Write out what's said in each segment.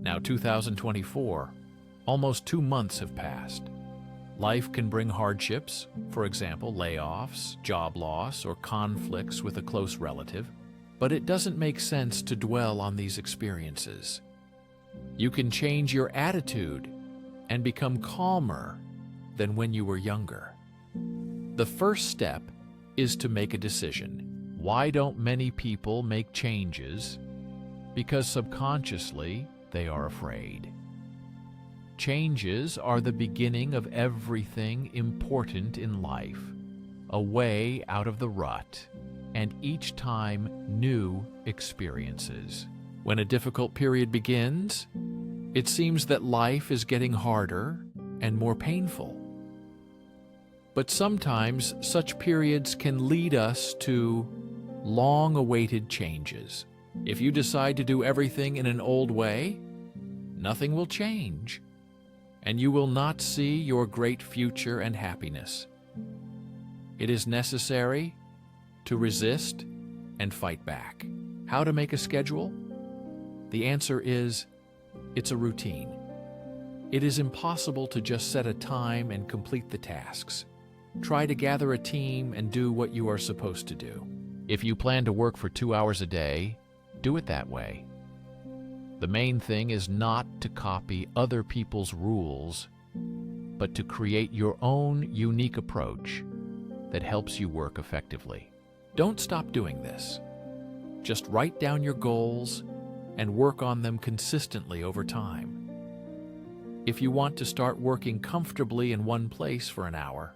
Now 2024, almost 2 months have passed. Life can bring hardships, for example, layoffs, job loss, or conflicts with a close relative, but it doesn't make sense to dwell on these experiences. You can change your attitude and become calmer than when you were younger. The first step is to make a decision. Why don't many people make changes? Because subconsciously, they are afraid. Changes are the beginning of everything important in life, a way out of the rut, and each time new experiences. When a difficult period begins, it seems that life is getting harder and more painful. But sometimes such periods can lead us to long-awaited changes. If you decide to do everything in an old way, nothing will change, and you will not see your great future and happiness. It is necessary to resist and fight back. How to make a schedule? The answer is, it's a routine. It is impossible to just set a time and complete the tasks. Try to gather a team and do what you are supposed to do. If you plan to work for 2 hours a day, do it that way. The main thing is not to copy other people's rules, but to create your own unique approach that helps you work effectively. Don't stop doing this. Just write down your goals and work on them consistently over time. If you want to start working comfortably in one place for an hour,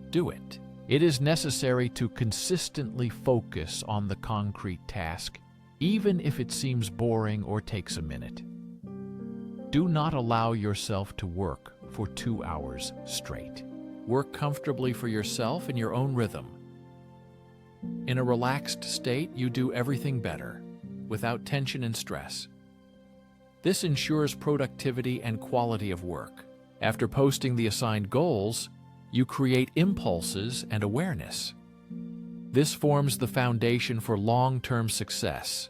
do it. It is necessary to consistently focus on the concrete task, even if it seems boring or takes a minute. Do not allow yourself to work for 2 hours straight. Work comfortably for yourself in your own rhythm. In a relaxed state, you do everything better, without tension and stress. This ensures productivity and quality of work. After posting the assigned goals, you create impulses and awareness. This forms the foundation for long-term success,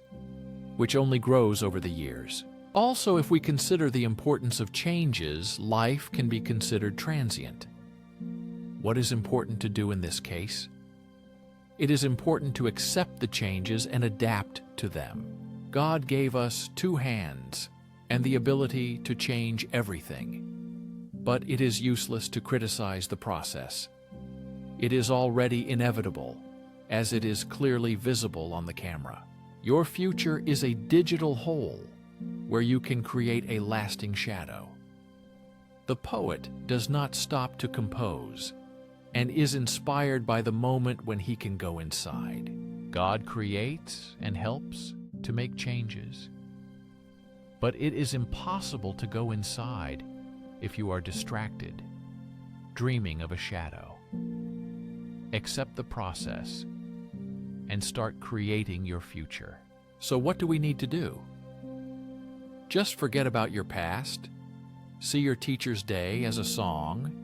which only grows over the years. Also, if we consider the importance of changes, life can be considered transient. What is important to do in this case? It is important to accept the changes and adapt to them. God gave us 2 hands and the ability to change everything. But it is useless to criticize the process. It is already inevitable, as it is clearly visible on the camera. Your future is a digital whole where you can create a lasting shadow. The poet does not stop to compose and is inspired by the moment when he can go inside. God creates and helps to make changes. But it is impossible to go inside if you are distracted, dreaming of a shadow. Accept the process and start creating your future. So what do we need to do? Just forget about your past, see your teacher's day as a song,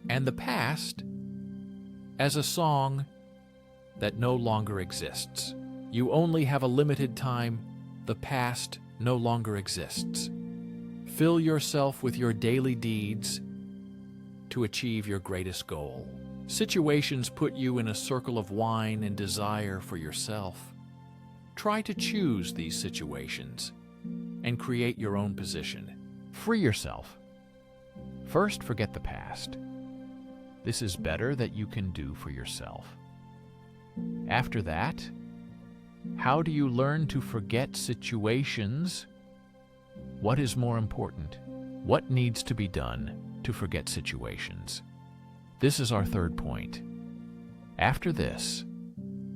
and the past as a song that no longer exists. You only have a limited time. The past no longer exists. Fill yourself with your daily deeds to achieve your greatest goal. Situations put you in a circle of whine and desire for yourself. Try to choose these situations and create your own position. Free yourself. First, forget the past. This is better that you can do for yourself. After that, how do you learn to forget situations? What is more important? What needs to be done to forget situations? This is our third point. After this,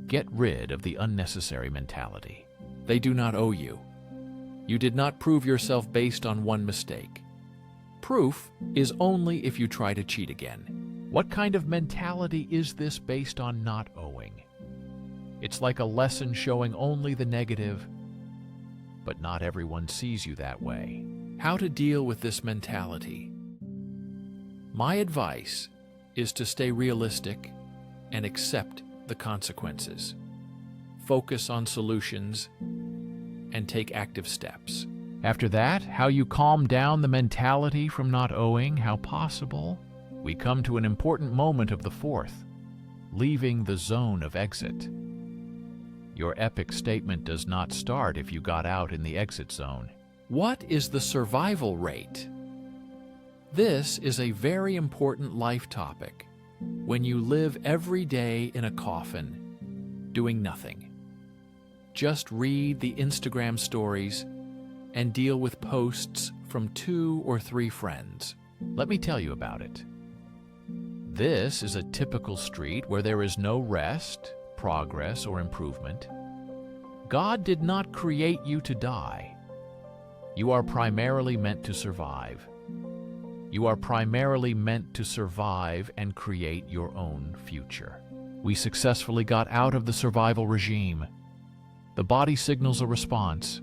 get rid of the unnecessary mentality. They do not owe you. You did not prove yourself based on one mistake. Proof is only if you try to cheat again. What kind of mentality is this based on not owing? It's like a lesson showing only the negative, but not everyone sees you that way. How to deal with this mentality? My advice is to stay realistic and accept the consequences. Focus on solutions and take active steps. After that, how you calm down the mentality from not owing, how possible. We come to an important moment of the fourth, leaving the zone of exit. Your epic statement does not start if you got out in the exit zone. What is the survival rate? This is a very important life topic when you live every day in a coffin, doing nothing. Just read the Instagram stories and deal with posts from 2 or 3 friends. Let me tell you about it. This is a typical street where there is no rest, progress, or improvement. God did not create you to die. You are primarily meant to survive. You are primarily meant to survive and create your own future. We successfully got out of the survival regime. The body signals a response.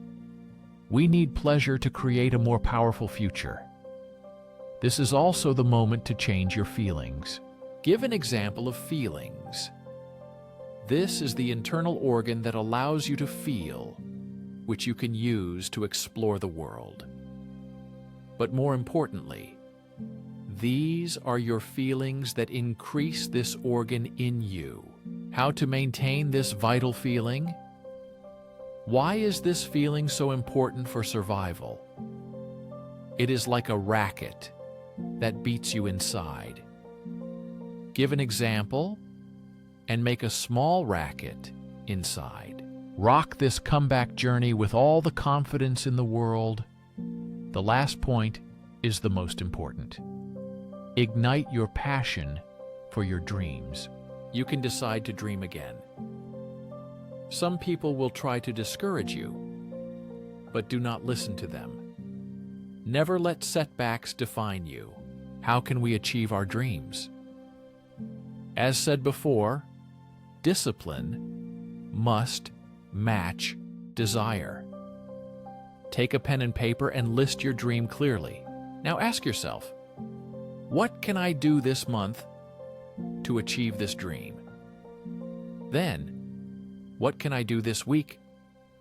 We need pleasure to create a more powerful future. This is also the moment to change your feelings. Give an example of feelings. This is the internal organ that allows you to feel, which you can use to explore the world. But more importantly, these are your feelings that increase this organ in you. How to maintain this vital feeling? Why is this feeling so important for survival? It is like a racket that beats you inside. Give an example and make a small racket inside. Rock this comeback journey with all the confidence in the world. The last point is the most important. Ignite your passion for your dreams. You can decide to dream again. Some people will try to discourage you, but do not listen to them. Never let setbacks define you. How can we achieve our dreams? As said before, discipline must match desire. Take a pen and paper and list your dream clearly. Now ask yourself, what can I do this month to achieve this dream? Then, what can I do this week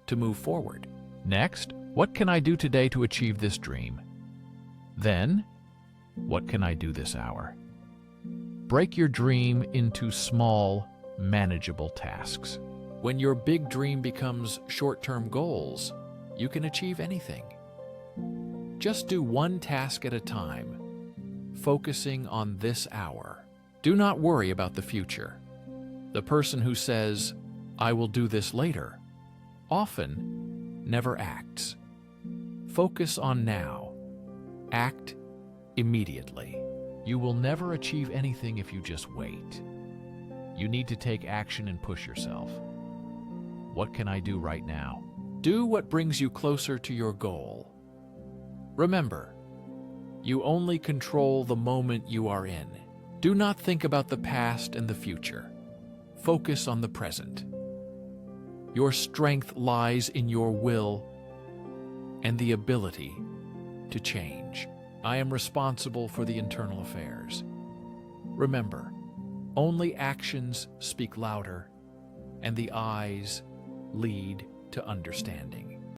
to move forward? Next, what can I do today to achieve this dream? Then, what can I do this hour? Break your dream into small, manageable tasks. When your big dream becomes short-term goals, you can achieve anything. Just do one task at a time, focusing on this hour. Do not worry about the future. The person who says, "I will do this later," often never acts. Focus on now. Act immediately. You will never achieve anything if you just wait. You need to take action and push yourself. What can I do right now? Do what brings you closer to your goal. Remember, you only control the moment you are in. Do not think about the past and the future. Focus on the present. Your strength lies in your will and the ability to change. I am responsible for the internal affairs. Remember, only actions speak louder, and the eyes lead to understanding.